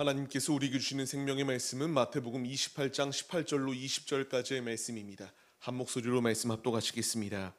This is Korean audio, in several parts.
하나님께서 우리에게 주시는 생명의 말씀은 마태복음 28장 18절로 20절까지의 말씀입니다. 한 목소리로 말씀 합독하시겠습니다.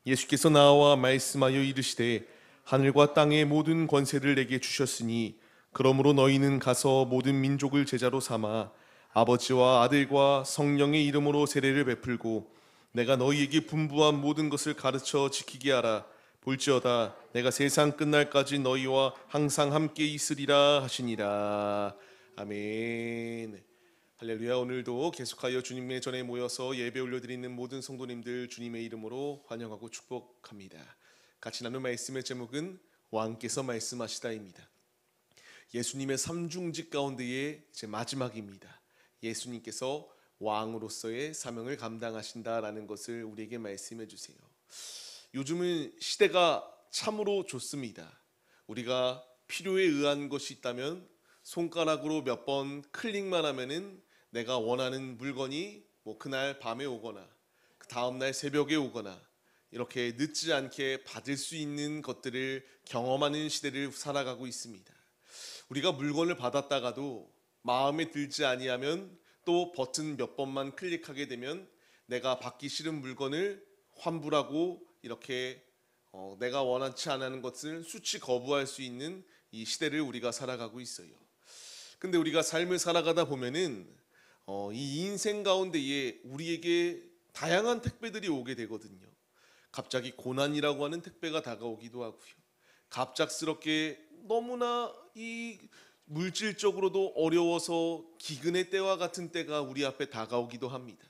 예수께서 나와 말씀하여 이르시되 하늘과 땅의 모든 권세를 내게 주셨으니 그러므로 너희는 가서 모든 민족을 제자로 삼아 아버지와 아들과 성령의 이름으로 세례를 베풀고 내가 너희에게 분부한 모든 것을 가르쳐 지키게 하라. 볼지어다 내가 세상 끝날까지 너희와 항상 함께 있으리라 하시니라. 아멘. 할렐루야. 오늘도 계속하여 주님의 전에 모여서 예배 올려드리는 모든 성도님들 주님의 이름으로 환영하고 축복합니다. 같이 나눌 말씀의 제목은 왕께서 말씀하시다입니다. 예수님의 삼중직 가운데의 이제 마지막입니다. 예수님께서 왕으로서의 사명을 감당하신다라는 것을 우리에게 말씀해 주세요. 요즘은 시대가 참으로 좋습니다. 우리가 필요에 의한 것이 있다면 손가락으로 몇 번 클릭만 하면은 내가 원하는 물건이 그날 밤에 오거나 그 다음날 새벽에 오거나 이렇게 늦지 않게 받을 수 있는 것들을 경험하는 시대를 살아가고 있습니다. 우리가 물건을 받았다가도 마음에 들지 아니하면 또 버튼 몇 번만 클릭하게 되면 내가 받기 싫은 물건을 환불하고 이렇게 내가 원하지 않는 것을 수치 거부할 수 있는 이 시대를 우리가 살아가고 있어요. 근데 우리가 삶을 살아가다 보면은 이 인생 가운데에 우리에게 다양한 택배들이 오게 되거든요. 갑자기 고난이라고 하는 택배가 다가오기도 하고요. 갑작스럽게 너무나 이 물질적으로도 어려워서 기근의 때와 같은 때가 우리 앞에 다가오기도 합니다.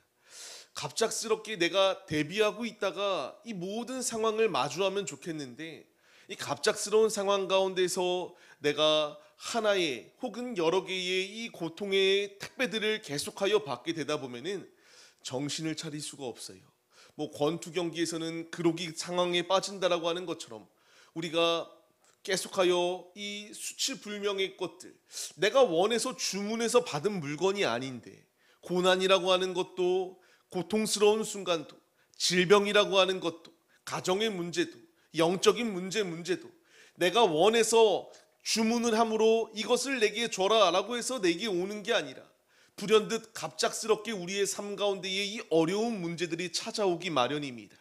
갑작스럽게 내가 대비하고 있다가 이 모든 상황을 마주하면 좋겠는데 이 갑작스러운 상황 가운데서 내가 하나의 혹은 여러 개의 이 고통의 택배들을 계속하여 받게 되다 보면은 정신을 차릴 수가 없어요. 권투 경기에서는 그러기 상황에 빠진다라고 하는 것처럼 우리가 계속하여 이 수치불명의 것들, 내가 원해서 주문해서 받은 물건이 아닌데 고난이라고 하는 것도 고통스러운 순간도, 질병이라고 하는 것도, 가정의 문제도, 영적인 문제도 내가 원해서 주문을 함으로 이것을 내게 줘라 라고 해서 내게 오는 게 아니라 불현듯 갑작스럽게 우리의 삶 가운데에 이 어려운 문제들이 찾아오기 마련입니다.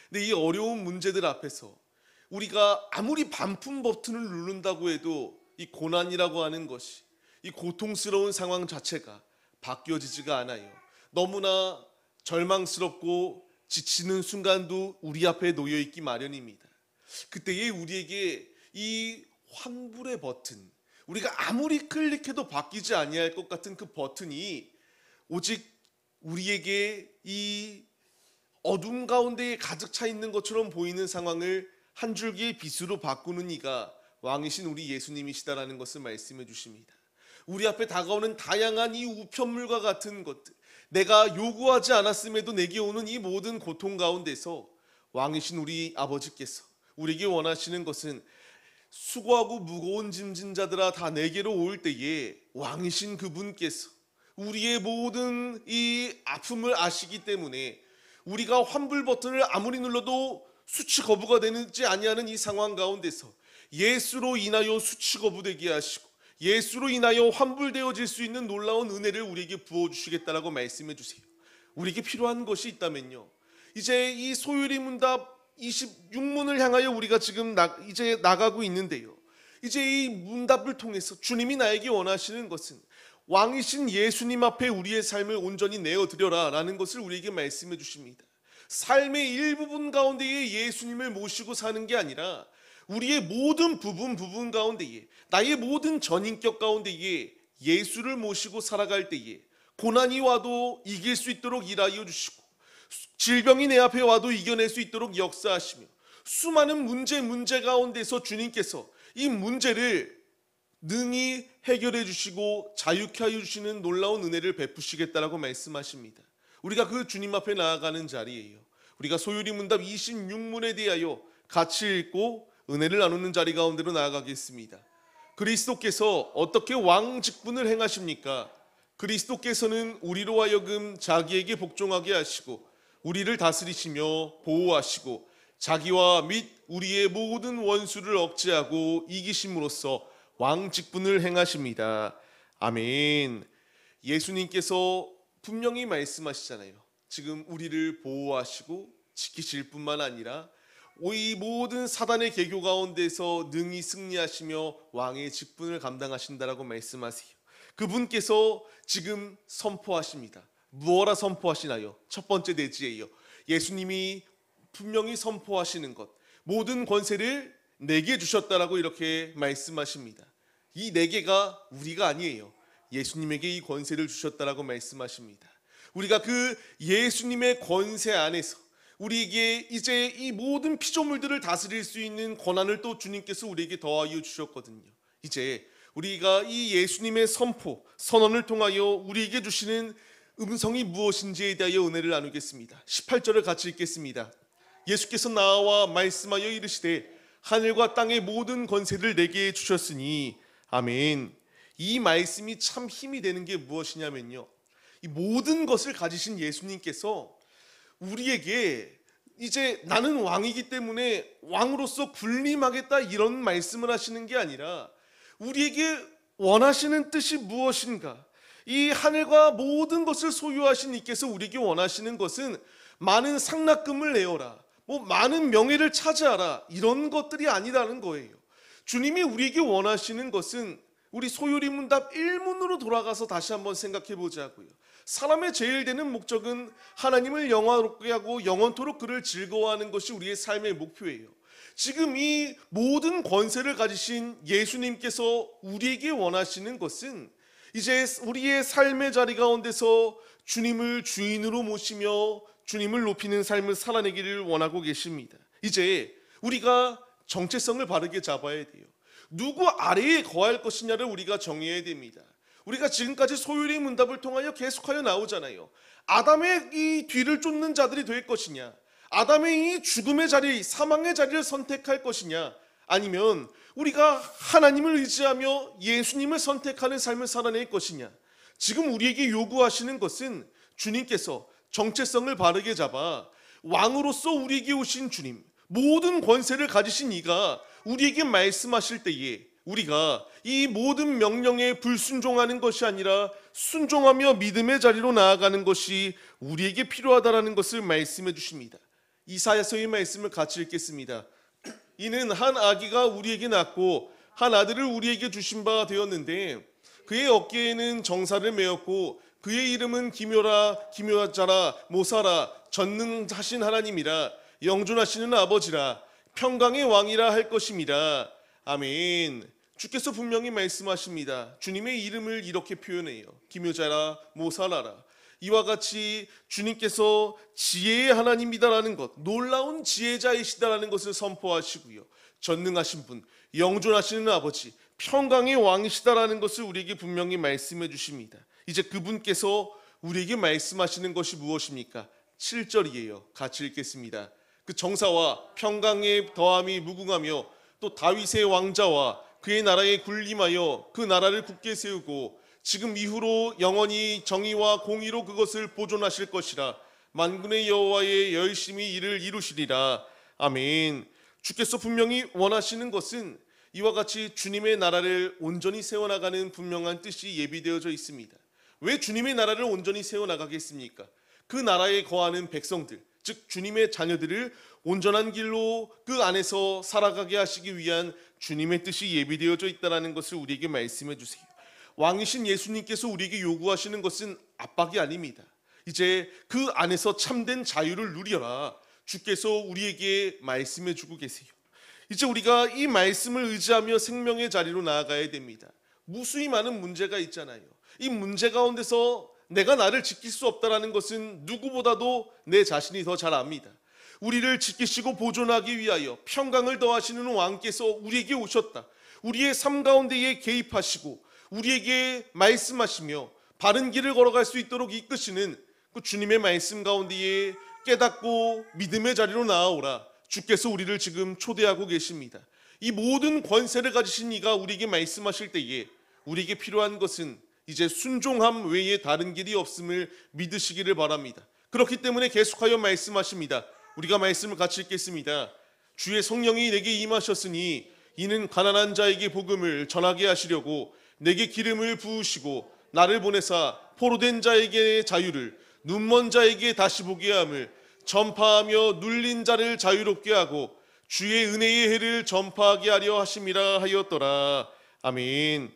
근데 이 어려운 문제들 앞에서 우리가 아무리 반품 버튼을 누른다고 해도 이 고난이라고 하는 것이, 이 고통스러운 상황 자체가 바뀌어지지가 않아요. 너무나 절망스럽고 지치는 순간도 우리 앞에 놓여 있기 마련입니다. 그때에 우리에게 이 환불의 버튼, 우리가 아무리 클릭해도 바뀌지 아니할 것 같은 그 버튼이 오직 우리에게 이 어둠 가운데에 가득 차 있는 것처럼 보이는 상황을 한 줄기의 빛으로 바꾸는 이가 왕이신 우리 예수님이시다라는 것을 말씀해 주십니다. 우리 앞에 다가오는 다양한 이 우편물과 같은 것들, 내가 요구하지 않았음에도 내게 오는 이 모든 고통 가운데서 왕이신 우리 아버지께서 우리에게 원하시는 것은 수고하고 무거운 짐진 자들아 다 내게로 올 때에 왕이신 그분께서 우리의 모든 이 아픔을 아시기 때문에 우리가 환불 버튼을 아무리 눌러도 수치 거부가 되지 아니하는 이 상황 가운데서 예수로 인하여 수치 거부되게 하시고 예수로 인하여 환불되어질 수 있는 놀라운 은혜를 우리에게 부어주시겠다라고 말씀해 주세요. 우리에게 필요한 것이 있다면요, 이제 이 소유리 문답 26문을 향하여 우리가 지금 이제 나가고 있는데요, 이제 이 문답을 통해서 주님이 나에게 원하시는 것은 왕이신 예수님 앞에 우리의 삶을 온전히 내어드려라 라는 것을 우리에게 말씀해 주십니다. 삶의 일부분 가운데에 예수님을 모시고 사는 게 아니라 우리의 모든 부분 가운데에, 나의 모든 전인격 가운데에 예수를 모시고 살아갈 때에 고난이 와도 이길 수 있도록 일하여 주시고 질병이 내 앞에 와도 이겨낼 수 있도록 역사하시며 수많은 문제 가운데서 주님께서 이 문제를 능히 해결해 주시고 자유케 하여 주시는 놀라운 은혜를 베푸시겠다라고 말씀하십니다. 우리가 그 주님 앞에 나아가는 자리예요. 우리가 소유리 문답 26문에 대하여 같이 읽고 은혜를 나누는 자리 가운데로 나아가겠습니다. 그리스도께서 어떻게 왕 직분을 행하십니까? 그리스도께서는 우리로 하여금 자기에게 복종하게 하시고 우리를 다스리시며 보호하시고 자기와 및 우리의 모든 원수를 억제하고 이기심으로써 왕 직분을 행하십니다. 아멘. 예수님께서 분명히 말씀하시잖아요. 지금 우리를 보호하시고 지키실 뿐만 아니라 이 모든 사단의 계교 가운데서 능히 승리하시며 왕의 직분을 감당하신다라고 말씀하세요. 그분께서 지금 선포하십니다. 무엇라 선포하시나요? 첫 번째 내지예요. 예수님이 분명히 선포하시는 것, 모든 권세를 내게 주셨다라고 이렇게 말씀하십니다. 이 네 개가 우리가 아니에요. 예수님에게 이 권세를 주셨다라고 말씀하십니다. 우리가 그 예수님의 권세 안에서 우리에게 이제 이 모든 피조물들을 다스릴 수 있는 권한을 또 주님께서 우리에게 더하여 주셨거든요. 이제 우리가 이 예수님의 선포, 선언을 통하여 우리에게 주시는 음성이 무엇인지에 대하여 은혜를 나누겠습니다. 18절을 같이 읽겠습니다. 예수께서 나와 말씀하여 이르시되 하늘과 땅의 모든 권세를 내게 주셨으니 아멘. 이 말씀이 참 힘이 되는 게 무엇이냐면요, 이 모든 것을 가지신 예수님께서 우리에게 이제 나는 왕이기 때문에 왕으로서 군림하겠다 이런 말씀을 하시는 게 아니라 우리에게 원하시는 뜻이 무엇인가, 이 하늘과 모든 것을 소유하신 이께서 우리에게 원하시는 것은 많은 상납금을 내어라, 많은 명예를 차지하라, 이런 것들이 아니라는 거예요. 주님이 우리에게 원하시는 것은 우리 소요리 문답 1문으로 돌아가서 다시 한번 생각해 보자고요. 사람의 제일 되는 목적은 하나님을 영화롭게 하고 영원토록 그를 즐거워하는 것이 우리의 삶의 목표예요. 지금 이 모든 권세를 가지신 예수님께서 우리에게 원하시는 것은 이제 우리의 삶의 자리 가운데서 주님을 주인으로 모시며 주님을 높이는 삶을 살아내기를 원하고 계십니다. 이제 우리가 정체성을 바르게 잡아야 돼요. 누구 아래에 거할 것이냐를 우리가 정해야 됩니다. 우리가 지금까지 소유리 문답을 통하여 계속하여 나오잖아요. 아담의 이 뒤를 쫓는 자들이 될 것이냐, 아담의 이 죽음의 자리, 사망의 자리를 선택할 것이냐, 아니면 우리가 하나님을 의지하며 예수님을 선택하는 삶을 살아낼 것이냐. 지금 우리에게 요구하시는 것은 주님께서 정체성을 바르게 잡아 왕으로서 우리에게 오신 주님, 모든 권세를 가지신 이가 우리에게 말씀하실 때에 우리가 이 모든 명령에 불순종하는 것이 아니라 순종하며 믿음의 자리로 나아가는 것이 우리에게 필요하다라는 것을 말씀해 주십니다. 이사야서의 말씀을 같이 읽겠습니다. 이는 한 아기가 우리에게 낳고 한 아들을 우리에게 주신 바 되었는데 그의 어깨에는 정사를 메었고 그의 이름은 기묘자라 모사라 전능하신 하나님이라 영존하시는 아버지라 평강의 왕이라 할 것임이라. 아멘. 주께서 분명히 말씀하십니다. 주님의 이름을 이렇게 표현해요. 기묘자라 모사라라. 이와 같이 주님께서 지혜의 하나님이다라는 것, 놀라운 지혜자이시다라는 것을 선포하시고요. 전능하신 분, 영존하시는 아버지, 평강의 왕이시다라는 것을 우리에게 분명히 말씀해 주십니다. 이제 그분께서 우리에게 말씀하시는 것이 무엇입니까? 7절이에요. 같이 읽겠습니다. 그 정사와 평강의 더함이 무궁하며 또 다윗의 왕자와 그의 나라에 군림하여 그 나라를 굳게 세우고 지금 이후로 영원히 정의와 공의로 그것을 보존하실 것이라. 만군의 여호와의 열심히 이를 이루시리라. 아멘. 주께서 분명히 원하시는 것은 이와 같이 주님의 나라를 온전히 세워나가는 분명한 뜻이 예비되어져 있습니다. 왜 주님의 나라를 온전히 세워나가겠습니까? 그 나라에 거하는 백성들, 즉 주님의 자녀들을 온전한 길로 그 안에서 살아가게 하시기 위한 주님의 뜻이 예비되어져 있다는 것을 우리에게 말씀해 주세요. 왕이신 예수님께서 우리에게 요구하시는 것은 압박이 아닙니다. 이제 그 안에서 참된 자유를 누려라. 주께서 우리에게 말씀해 주고 계세요. 이제 우리가 이 말씀을 의지하며 생명의 자리로 나아가야 됩니다. 무수히 많은 문제가 있잖아요. 이 문제 가운데서 내가 나를 지킬 수 없다는 것은 누구보다도 내 자신이 더 잘 압니다. 우리를 지키시고 보존하기 위하여 평강을 더하시는 왕께서 우리에게 오셨다. 우리의 삶 가운데에 개입하시고 우리에게 말씀하시며 바른 길을 걸어갈 수 있도록 이끄시는 그 주님의 말씀 가운데에 깨닫고 믿음의 자리로 나아오라. 주께서 우리를 지금 초대하고 계십니다. 이 모든 권세를 가지신 이가 우리에게 말씀하실 때에 우리에게 필요한 것은 이제 순종함 외에 다른 길이 없음을 믿으시기를 바랍니다. 그렇기 때문에 계속하여 말씀하십니다. 우리가 말씀을 같이 읽겠습니다. 주의 성령이 내게 임하셨으니 이는 가난한 자에게 복음을 전하게 하시려고 내게 기름을 부으시고 나를 보내사 포로된 자에게 자유를, 눈먼 자에게 다시 보게 함을, 전파하며 눌린 자를 자유롭게 하고 주의 은혜의 해를 전파하게 하려 하심이라 하였더라. 아멘.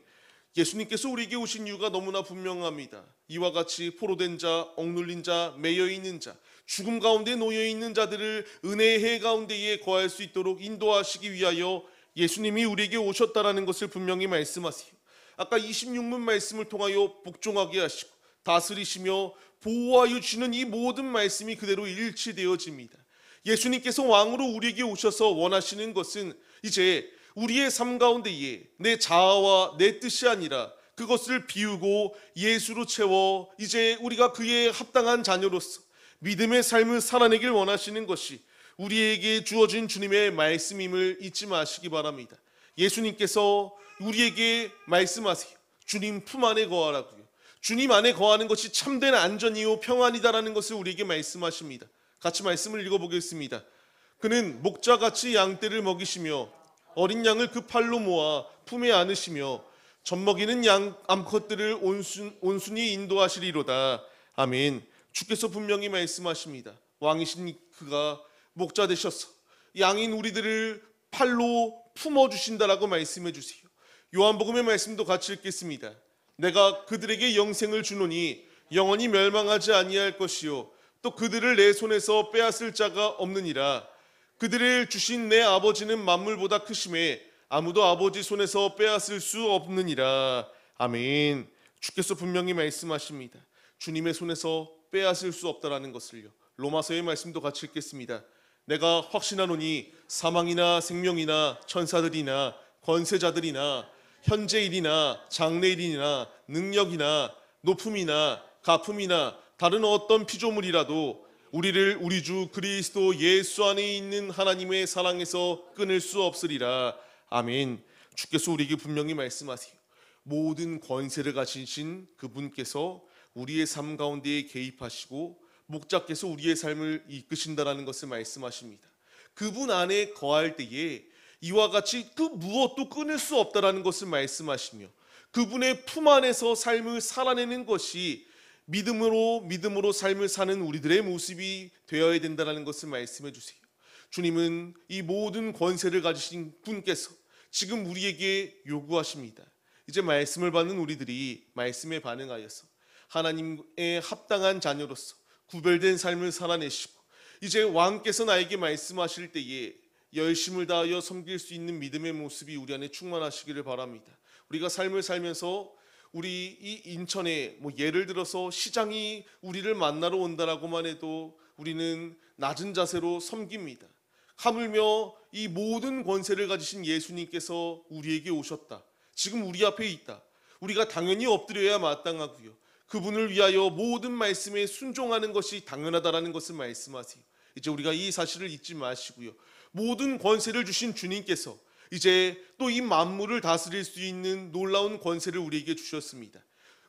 예수님께서 우리에게 오신 이유가 너무나 분명합니다. 이와 같이 포로된 자, 억눌린 자, 매여 있는 자, 죽음 가운데 놓여 있는 자들을 은혜의 해 가운데에 거할 수 있도록 인도하시기 위하여 예수님이 우리에게 오셨다라는 것을 분명히 말씀하세요. 아까 26문 말씀을 통하여 복종하게 하시고 다스리시며 보호하여 주시는 이 모든 말씀이 그대로 일치되어집니다. 예수님께서 왕으로 우리에게 오셔서 원하시는 것은 이제 우리의 삶 가운데에 내 자아와 내 뜻이 아니라 그것을 비우고 예수로 채워 이제 우리가 그의 합당한 자녀로서 믿음의 삶을 살아내길 원하시는 것이 우리에게 주어진 주님의 말씀임을 잊지 마시기 바랍니다. 예수님께서 우리에게 말씀하세요. 주님 품 안에 거하라고요. 주님 안에 거하는 것이 참된 안전이요 평안이다라는 것을 우리에게 말씀하십니다. 같이 말씀을 읽어보겠습니다. 그는 목자같이 양떼를 먹이시며 어린 양을 그 팔로 모아 품에 안으시며 젖먹이는 양 암컷들을 온순히 인도하시리로다. 아멘. 주께서 분명히 말씀하십니다. 왕이신 그가 목자 되셔서 양인 우리들을 팔로 품어주신다라고 말씀해 주세요. 요한복음의 말씀도 같이 읽겠습니다. 내가 그들에게 영생을 주노니 영원히 멸망하지 아니할 것이요 또 그들을 내 손에서 빼앗을 자가 없느니라. 그들을 주신 내 아버지는 만물보다 크심에 아무도 아버지 손에서 빼앗을 수 없느니라. 아멘. 주께서 분명히 말씀하십니다. 주님의 손에서 빼앗을 수 없다라는 것을요. 로마서의 말씀도 같이 읽겠습니다. 내가 확신하노니 사망이나 생명이나 천사들이나 권세자들이나 현재일이나 장래일이나 능력이나 높음이나 가품이나 다른 어떤 피조물이라도 우리를 우리 주 그리스도 예수 안에 있는 하나님의 사랑에서 끊을 수 없으리라. 아멘. 주께서 우리에게 분명히 말씀하세요. 모든 권세를 가지신 그분께서 우리의 삶 가운데에 개입하시고 목자께서 우리의 삶을 이끄신다라는 것을 말씀하십니다. 그분 안에 거할 때에 이와 같이 그 무엇도 끊을 수 없다라는 것을 말씀하시며 그분의 품 안에서 삶을 살아내는 것이 믿음으로 삶을 사는 우리들의 모습이 되어야 된다는 것을 말씀해 주세요. 주님은 이 모든 권세를 가지신 분께서 지금 우리에게 요구하십니다. 이제 말씀을 받는 우리들이 말씀에 반응하여서 하나님의 합당한 자녀로서 구별된 삶을 살아내시고 이제 왕께서 나에게 말씀하실 때에 열심을 다하여 섬길 수 있는 믿음의 모습이 우리 안에 충만하시기를 바랍니다. 우리가 삶을 살면서 우리 이 인천에 예를 들어서 시장이 우리를 만나러 온다라고만 해도 우리는 낮은 자세로 섬깁니다. 하물며 이 모든 권세를 가지신 예수님께서 우리에게 오셨다. 지금 우리 앞에 있다. 우리가 당연히 엎드려야 마땅하고요. 그분을 위하여 모든 말씀에 순종하는 것이 당연하다라는 것을 말씀하세요. 이제 우리가 이 사실을 잊지 마시고요. 모든 권세를 주신 주님께서 이제 또 이 만물을 다스릴 수 있는 놀라운 권세를 우리에게 주셨습니다.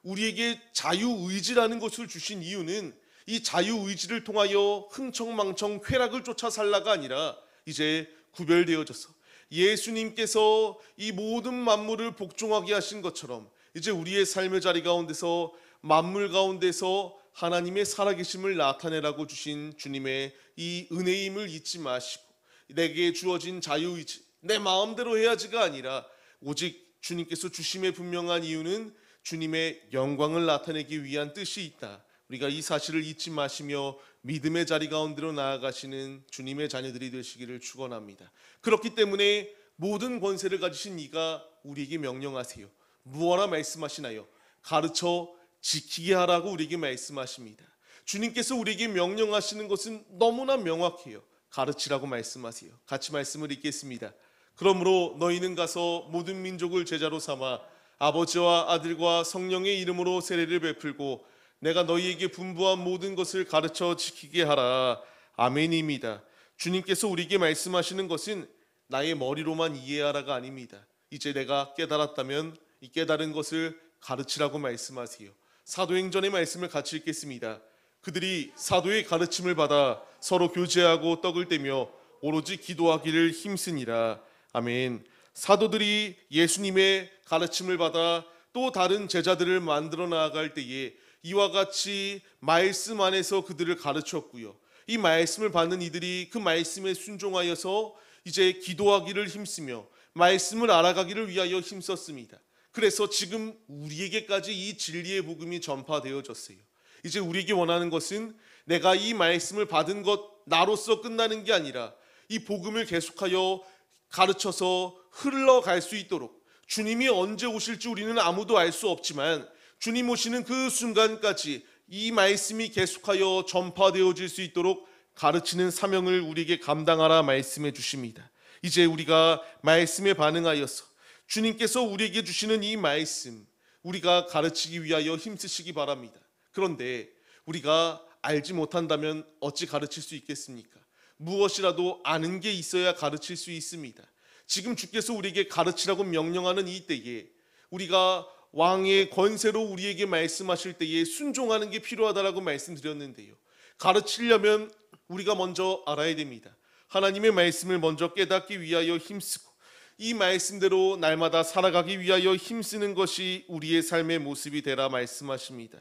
우리에게 자유의지라는 것을 주신 이유는 이 자유의지를 통하여 흥청망청 쾌락을 쫓아 살라가 아니라 이제 구별되어져서 예수님께서 이 모든 만물을 복종하게 하신 것처럼 이제 우리의 삶의 자리 가운데서 만물 가운데서 하나님의 살아계심을 나타내라고 주신 주님의 이 은혜임을 잊지 마시고 내게 주어진 자유의지 내 마음대로 해야지가 아니라 오직 주님께서 주심의 분명한 이유는 주님의 영광을 나타내기 위한 뜻이 있다. 우리가 이 사실을 잊지 마시며 믿음의 자리 가운데로 나아가시는 주님의 자녀들이 되시기를 축원합니다. 그렇기 때문에 모든 권세를 가지신 이가 우리에게 명령하세요. 무엇라 말씀하시나요? 가르쳐 지키게 하라고 우리에게 말씀하십니다. 주님께서 우리에게 명령하시는 것은 너무나 명확해요. 가르치라고 말씀하세요. 같이 말씀을 읽겠습니다. 그러므로 너희는 가서 모든 민족을 제자로 삼아 아버지와 아들과 성령의 이름으로 세례를 베풀고 내가 너희에게 분부한 모든 것을 가르쳐 지키게 하라. 아멘입니다. 주님께서 우리에게 말씀하시는 것은 나의 머리로만 이해하라가 아닙니다. 이제 내가 깨달았다면 이 깨달은 것을 가르치라고 말씀하세요. 사도행전의 말씀을 같이 읽겠습니다. 그들이 사도의 가르침을 받아 서로 교제하고 떡을 떼며 오로지 기도하기를 힘쓰니라. 아멘. 사도들이 예수님의 가르침을 받아 또 다른 제자들을 만들어 나아갈 때에 이와 같이 말씀 안에서 그들을 가르쳤고요. 이 말씀을 받는 이들이 그 말씀에 순종하여서 이제 기도하기를 힘쓰며 말씀을 알아가기를 위하여 힘썼습니다. 그래서 지금 우리에게까지 이 진리의 복음이 전파되어졌어요. 이제 우리에게 원하는 것은 내가 이 말씀을 받은 것 나로서 끝나는 게 아니라 이 복음을 계속하여 가르쳐서 흘러갈 수 있도록, 주님이 언제 오실지 우리는 아무도 알 수 없지만 주님 오시는 그 순간까지 이 말씀이 계속하여 전파되어질 수 있도록 가르치는 사명을 우리에게 감당하라 말씀해 주십니다. 이제 우리가 말씀에 반응하여서 주님께서 우리에게 주시는 이 말씀, 우리가 가르치기 위하여 힘쓰시기 바랍니다. 그런데 우리가 알지 못한다면 어찌 가르칠 수 있겠습니까? 무엇이라도 아는 게 있어야 가르칠 수 있습니다. 지금 주께서 우리에게 가르치라고 명령하는 이 때에 우리가 왕의 권세로 우리에게 말씀하실 때에 순종하는 게 필요하다라고 말씀드렸는데요. 가르치려면 우리가 먼저 알아야 됩니다. 하나님의 말씀을 먼저 깨닫기 위하여 힘쓰고 이 말씀대로 날마다 살아가기 위하여 힘쓰는 것이 우리의 삶의 모습이 되라 말씀하십니다.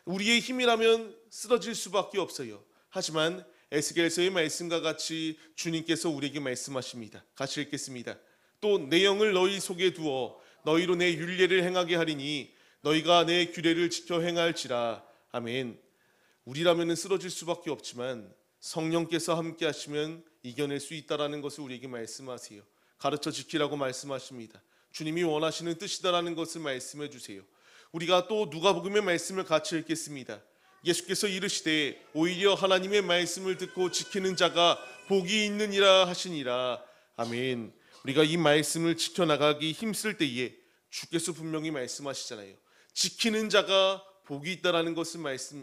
우리의 힘이라면 쓰러질 수밖에 없어요. 하지만 에스겔서의 말씀과 같이 주님께서 우리에게 말씀하십니다. 같이 읽겠습니다. 또 내 영을 너희 속에 두어 너희로 내 율례를 행하게 하리니 너희가 내 규례를 지켜 행할지라. 아멘. 우리라면 쓰러질 수밖에 없지만 성령께서 함께 하시면 이겨낼 수 있다라는 것을 우리에게 말씀하세요. 가르쳐 지키라고 말씀하십니다. 주님이 원하시는 뜻이다라는 것을 말씀해 주세요. 우리가 또 누가복음의 말씀을 같이 읽겠습니다. 예수께서 이르시되 오히려 하나님의 말씀을 듣고 지키는 자가 복이 있느니라 하시니라. 아멘. 우리가 이 말씀을 지켜나가기 힘쓸 때에 주께서 분명히 말씀하시잖아요. 지키는 자가 복이 있다라는 것을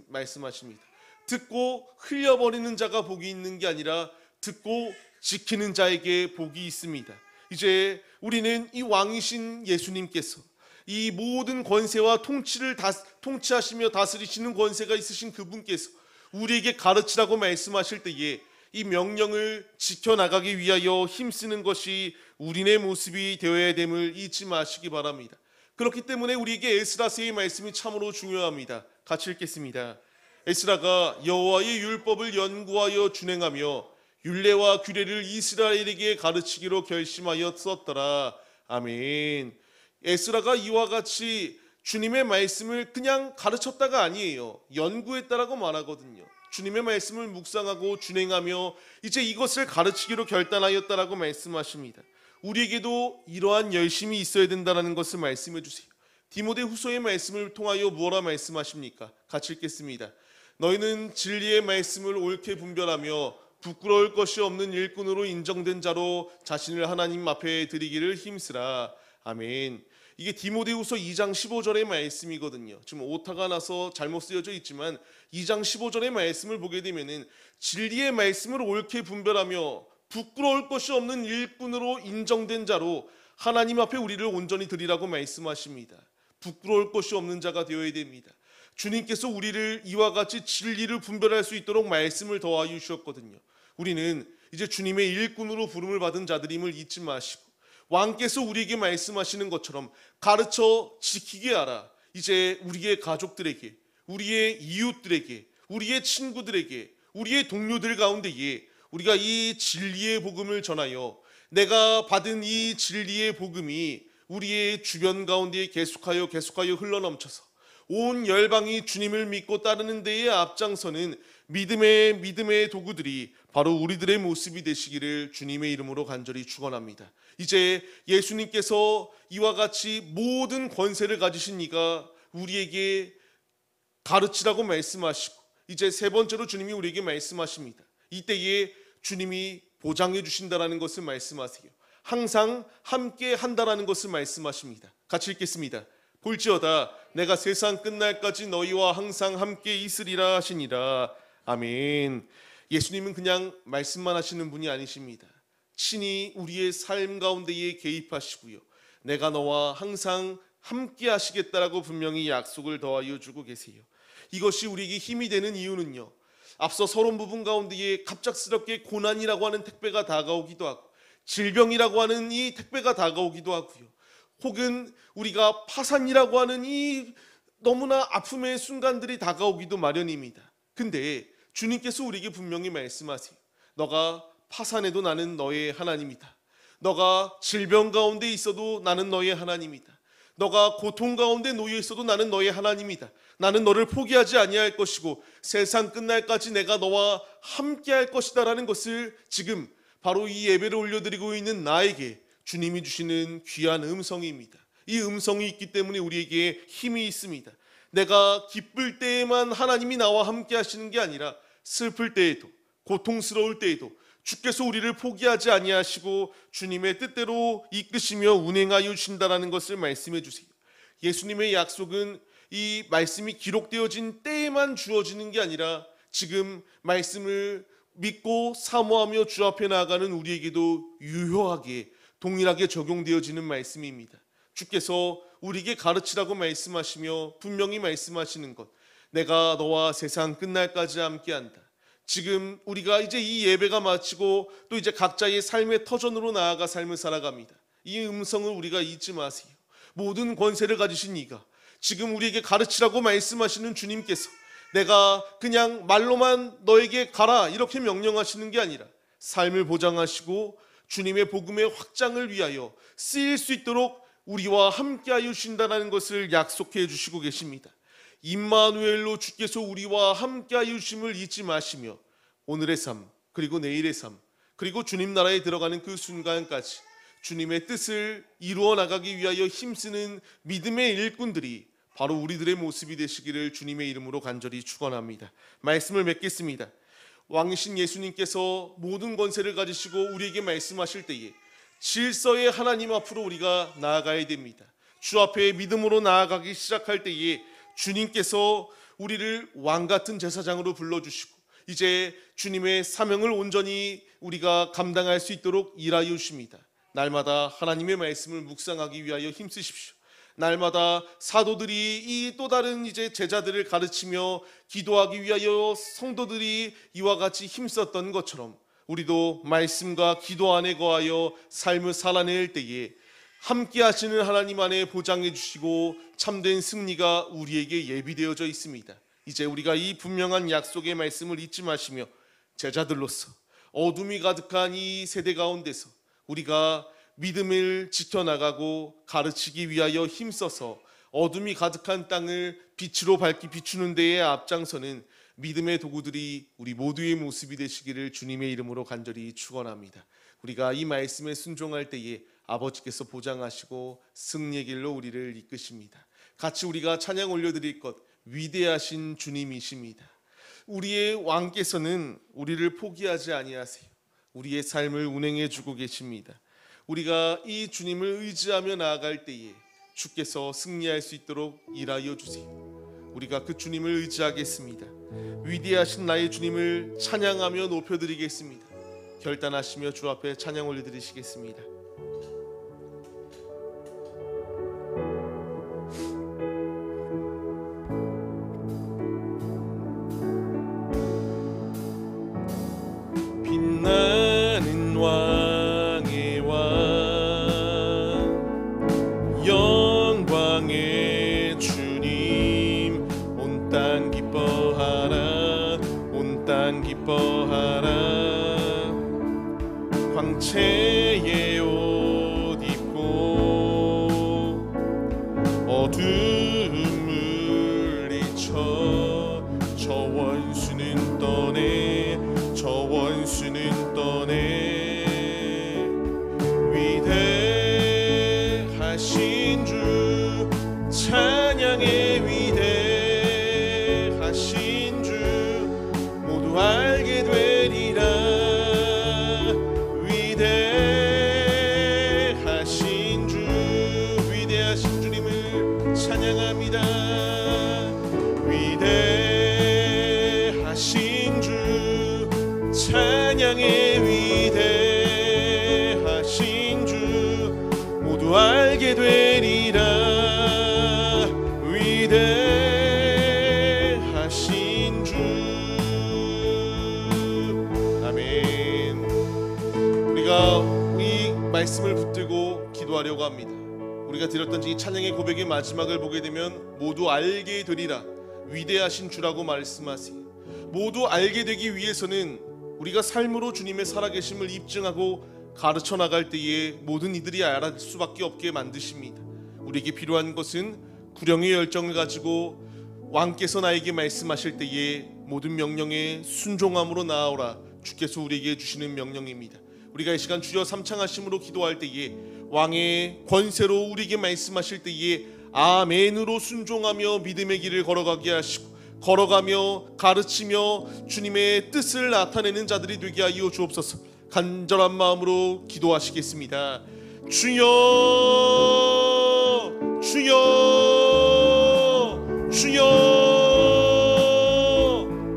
말씀하십니다. 듣고 흘려버리는 자가 복이 있는 게 아니라 듣고 지키는 자에게 복이 있습니다. 이제 우리는 이 왕이신 예수님께서 이 모든 권세와 통치하시며 다스리시는 권세가 있으신 그분께서 우리에게 가르치라고 말씀하실 때에 이 명령을 지켜나가기 위하여 힘쓰는 것이 우리의 모습이 되어야 됨을 잊지 마시기 바랍니다. 그렇기 때문에 우리에게 에스라서의 말씀이 참으로 중요합니다. 같이 읽겠습니다. 에스라가 여호와의 율법을 연구하여 준행하며 율례와 규례를 이스라엘에게 가르치기로 결심하였었더라. 아멘. 에스라가 이와 같이 주님의 말씀을 그냥 가르쳤다가 아니에요. 연구했다라고 말하거든요. 주님의 말씀을 묵상하고 준행하며 이제 이것을 가르치기로 결단하였다라고 말씀하십니다. 우리에게도 이러한 열심이 있어야 된다는 것을 말씀해 주세요. 디모데후서의 말씀을 통하여 무엇라 말씀하십니까? 같이 읽겠습니다. 너희는 진리의 말씀을 옳게 분별하며 부끄러울 것이 없는 일꾼으로 인정된 자로 자신을 하나님 앞에 드리기를 힘쓰라. 아멘. 이게 디모데후서 2장 15절의 말씀이거든요. 지금 오타가 나서 잘못 쓰여져 있지만 2장 15절의 말씀을 보게 되면은 진리의 말씀을 옳게 분별하며 부끄러울 것이 없는 일꾼으로 인정된 자로 하나님 앞에 우리를 온전히 드리라고 말씀하십니다. 부끄러울 것이 없는 자가 되어야 됩니다. 주님께서 우리를 이와 같이 진리를 분별할 수 있도록 말씀을 더하여 주셨거든요. 우리는 이제 주님의 일꾼으로 부름을 받은 자들임을 잊지 마시고 왕께서 우리에게 말씀하시는 것처럼 가르쳐 지키게 하라. 이제 우리의 가족들에게, 우리의 이웃들에게, 우리의 친구들에게, 우리의 동료들 가운데에 우리가 이 진리의 복음을 전하여 내가 받은 이 진리의 복음이 우리의 주변 가운데에 계속하여 흘러넘쳐서 온 열방이 주님을 믿고 따르는 데에 앞장서는 믿음의 도구들이 바로 우리들의 모습이 되시기를 주님의 이름으로 간절히 축원합니다. 이제 예수님께서 이와 같이 모든 권세를 가지신 이가 우리에게 가르치라고 말씀하시고 이제 세 번째로 주님이 우리에게 말씀하십니다. 이때에 주님이 보장해 주신다라는 것을 말씀하세요. 항상 함께 한다라는 것을 말씀하십니다. 같이 읽겠습니다. 볼지어다 내가 세상 끝날까지 너희와 항상 함께 있으리라 하시니라. 아멘. 예수님은 그냥 말씀만 하시는 분이 아니십니다. 친히 우리의 삶 가운데에 개입하시고요. 내가 너와 항상 함께 하시겠다라고 분명히 약속을 더하여 주고 계세요. 이것이 우리에게 힘이 되는 이유는요. 앞서 서론 부분 가운데에 갑작스럽게 고난이라고 하는 택배가 다가오기도 하고 질병이라고 하는 이 택배가 다가오기도 하고요. 혹은 우리가 파산이라고 하는 이 너무나 아픔의 순간들이 다가오기도 마련입니다. 근데 주님께서 우리에게 분명히 말씀하세요. 너가 파산해도 나는 너의 하나님이다. 너가 질병 가운데 있어도 나는 너의 하나님이다. 너가 고통 가운데 놓여 있어도 나는 너의 하나님이다. 나는 너를 포기하지 아니할 것이고 세상 끝날까지 내가 너와 함께 할 것이다 라는 것을 지금 바로 이 예배를 올려드리고 있는 나에게 주님이 주시는 귀한 음성입니다. 이 음성이 있기 때문에 우리에게 힘이 있습니다. 내가 기쁠 때에만 하나님이 나와 함께 하시는 게 아니라 슬플 때에도 고통스러울 때에도 주께서 우리를 포기하지 아니하시고 주님의 뜻대로 이끄시며 운행하여 주신다라는 것을 말씀해 주세요. 예수님의 약속은 이 말씀이 기록되어진 때에만 주어지는 게 아니라 지금 말씀을 믿고 사모하며 주 앞에 나아가는 우리에게도 유효하게 동일하게 적용되어지는 말씀입니다. 주께서 우리에게 가르치라고 말씀하시며 분명히 말씀하시는 것, 내가 너와 세상 끝날까지 함께한다. 지금 우리가 이제 이 예배가 마치고 또 이제 각자의 삶의 터전으로 나아가 삶을 살아갑니다. 이 음성을 우리가 잊지 마세요. 모든 권세를 가지신 이가 지금 우리에게 가르치라고 말씀하시는 주님께서 내가 그냥 말로만 너에게 가라 이렇게 명령하시는 게 아니라 삶을 보장하시고 주님의 복음의 확장을 위하여 쓰일 수 있도록 우리와 함께하여 주신다는 것을 약속해 주시고 계십니다. 임마누엘로 주께서 우리와 함께하여 주심을 잊지 마시며 오늘의 삶 그리고 내일의 삶 그리고 주님 나라에 들어가는 그 순간까지 주님의 뜻을 이루어 나가기 위하여 힘쓰는 믿음의 일꾼들이 바로 우리들의 모습이 되시기를 주님의 이름으로 간절히 축원합니다. 말씀을 맺겠습니다. 왕이신 예수님께서 모든 권세를 가지시고 우리에게 말씀하실 때에 질서의 하나님 앞으로 우리가 나아가야 됩니다. 주 앞에 믿음으로 나아가기 시작할 때에 주님께서 우리를 왕같은 제사장으로 불러주시고 이제 주님의 사명을 온전히 우리가 감당할 수 있도록 일하여 주십니다. 날마다 하나님의 말씀을 묵상하기 위하여 힘쓰십시오. 날마다 사도들이 이 또 다른 이제 제자들을 가르치며 기도하기 위하여 성도들이 이와 같이 힘썼던 것처럼 우리도 말씀과 기도 안에 거하여 삶을 살아낼 때에 함께 하시는 하나님 안에 보장해 주시고 참된 승리가 우리에게 예비되어져 있습니다. 이제 우리가 이 분명한 약속의 말씀을 잊지 마시며 제자들로서 어둠이 가득한 이 세대 가운데서 우리가 믿음을 지켜나가고 가르치기 위하여 힘써서 어둠이 가득한 땅을 빛으로 밝히 비추는 데에 앞장서는 믿음의 도구들이 우리 모두의 모습이 되시기를 주님의 이름으로 간절히 축원합니다. 우리가 이 말씀에 순종할 때에 아버지께서 보장하시고 승리의 길로 우리를 이끄십니다. 같이 우리가 찬양 올려드릴 것 위대하신 주님이십니다. 우리의 왕께서는 우리를 포기하지 아니하세요. 우리의 삶을 운행해 주고 계십니다. 우리가 이 주님을 의지하며 나아갈 때에 주께서 승리할 수 있도록 일하여 주세요. 우리가 그 주님을 의지하겠습니다. 위대하신 나의 주님을 찬양하며 높여드리겠습니다. 결단하시며 주 앞에 찬양 올려드리시겠습니다. 빛나는 왕의 왕 영광의 주님 온 땅 기뻐하라 온 땅 기뻐하라 광채의 옷 입고 어둠을 잊혀 저 원수는 떠내 저 원수는 떠내 위대하신 주 찬양의 위대하신 주 모두 알게 되리라 위대하신 주 위대하신 주님을 찬양합니다. 위대하신 주 찬양의 위대하신 주 모두 알게 되리라 위대하신 주 아멘. 우리가 이 말씀을 붙들고 기도하려고 합니다. 우리가 우리가 드렸던 이 찬양의 고백의 마지막을 보게 되면 모두 알게 되리라 위대하신 주라고 말씀하세요. 모두 알게 되기 위해서는 우리가 삶으로 주님의 살아계심을 입증하고 가르쳐 나갈 때에 모든 이들이 알아들 수밖에 없게 만드십니다. 우리에게 필요한 것은 구령의 열정을 가지고 왕께서 나에게 말씀하실 때에 모든 명령에 순종함으로 나아오라 주께서 우리에게 주시는 명령입니다. 우리가 이 시간 주여 삼창하심으로 기도할 때에 왕의 권세로 우리에게 말씀하실 때에 아멘으로 순종하며 믿음의 길을 걸어가게 하시고 걸어가며 가르치며 주님의 뜻을 나타내는 자들이 되게 하여 주옵소서. 간절한 마음으로 기도하시겠습니다. 주여 주여 주여.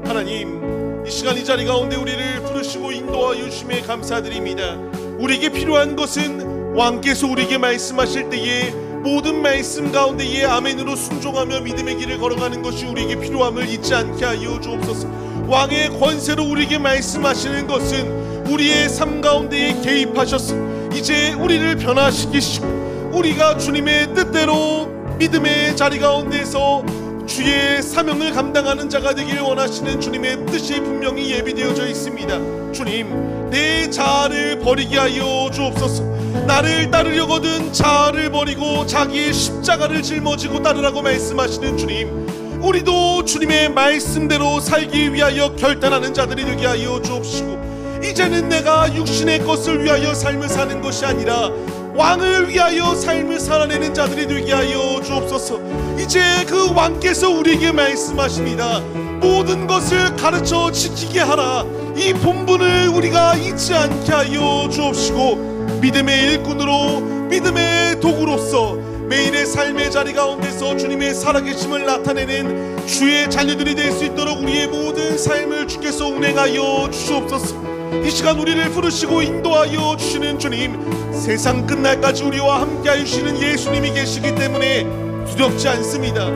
하나님, 이 시간 이 자리 가운데 우리를 부르시고 인도하여 주심에 감사드립니다. 우리에게 필요한 것은 왕께서 우리에게 말씀하실 때에 모든 말씀 가운데에 아멘으로 순종하며 믿음의 길을 걸어가는 것이 우리에게 필요함을 잊지 않게 하여 주옵소서. 왕의 권세로 우리에게 말씀하시는 것은 우리의 삶 가운데에 개입하셔서 이제 우리를 변화시키시고 우리가 주님의 뜻대로 믿음의 자리 가운데서 주의 사명을 감당하는 자가 되길 원하시는 주님의 뜻이 분명히 예비되어져 있습니다. 주님, 내 자아를 버리게 하여 주옵소서. 나를 따르려거든 자아를 버리고 자기의 십자가를 짊어지고 따르라고 말씀하시는 주님, 우리도 주님의 말씀대로 살기 위하여 결단하는 자들이 되게 하여 주옵시고, 이제는 내가 육신의 것을 위하여 삶을 사는 것이 아니라 왕을 위하여 삶을 살아내는 자들이 되게 하여 주옵소서. 이제 그 왕께서 우리에게 말씀하십니다. 모든 것을 가르쳐 지키게 하라. 이 본분을 우리가 잊지 않게 하여 주옵시고, 믿음의 일꾼으로 믿음의 도구로서 매일의 삶의 자리 가운데서 주님의 살아계심을 나타내는 주의 자녀들이 될 수 있도록 우리의 모든 삶을 주께서 운행하여 주시옵소서. 이 시간 우리를 부르시고 인도하여 주시는 주님, 세상 끝날까지 우리와 함께하여 주시는 예수님이 계시기 때문에 두렵지 않습니다.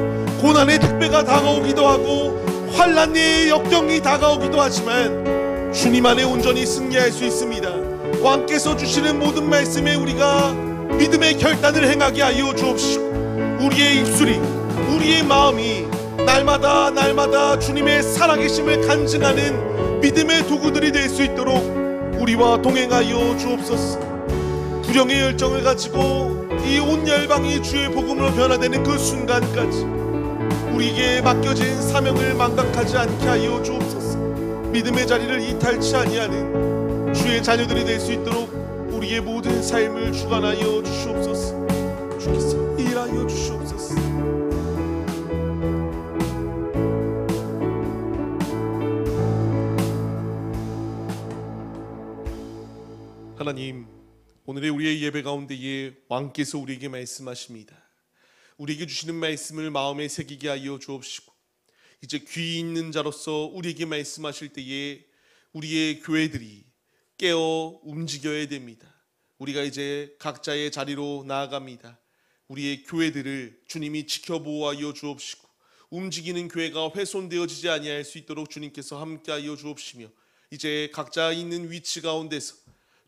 고난의 택배가 다가오기도 하고 환난의 역경이 다가오기도 하지만 주님 안에 온전히 승리할 수 있습니다. 왕께서 주시는 모든 말씀에 우리가 믿음의 결단을 행하게 하여 주옵시고, 우리의 입술이, 우리의 마음이 날마다 주님의 살아계심을 간증하는 믿음의 도구들이 될 수 있도록 우리와 동행하여 주옵소서. 불령의 열정을 가지고 이 온 열방이 주의 복음으로 변화되는 그 순간까지 우리에게 맡겨진 사명을 망각하지 않게 하여 주옵소서. 믿음의 자리를 이탈치 아니하는 주의 자녀들이 될 수 있도록 우리의 모든 삶을 주관하여 주시옵소서. 주께서 일하여 주시옵소서. 하나님, 오늘의 우리의 예배 가운데에 왕께서 우리에게 말씀하십니다. 우리에게 주시는 말씀을 마음에 새기게 하여 주옵시고, 이제 귀 있는 자로서 우리에게 말씀하실 때에 우리의 교회들이 깨어 움직여야 됩니다. 우리가 이제 각자의 자리로 나아갑니다. 우리의 교회들을 주님이 지켜보호하여 주옵시고, 움직이는 교회가 훼손되어지지 아니할 수 있도록 주님께서 함께하여 주옵시며, 이제 각자 있는 위치 가운데서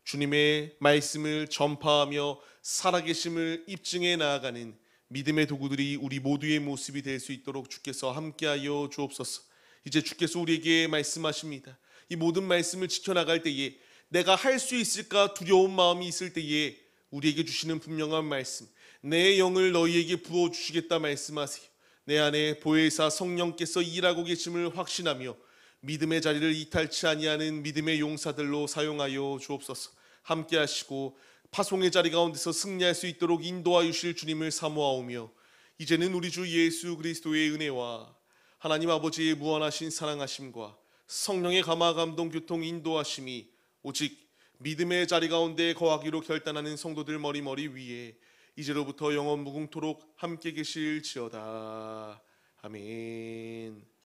주님의 말씀을 전파하며 살아계심을 입증해 나아가는 믿음의 도구들이 우리 모두의 모습이 될 수 있도록 주께서 함께하여 주옵소서. 이제 주께서 우리에게 말씀하십니다. 이 모든 말씀을 지켜나갈 때에 내가 할 수 있을까 두려운 마음이 있을 때에 우리에게 주시는 분명한 말씀, 내 영을 너희에게 부어주시겠다 말씀하세요. 내 안에 보혜사 성령께서 일하고 계심을 확신하며 믿음의 자리를 이탈치 아니하는 믿음의 용사들로 사용하여 주옵소서. 함께 하시고 파송의 자리 가운데서 승리할 수 있도록 인도하여 주실 주님을 사모하오며, 이제는 우리 주 예수 그리스도의 은혜와 하나님 아버지의 무한하신 사랑하심과 성령의 감화 감동 교통 인도하심이 오직 믿음의 자리 가운데 거하기로 결단하는 성도들 머리 위에 이제로부터 영원 무궁토록 함께 계실지어다. 아멘.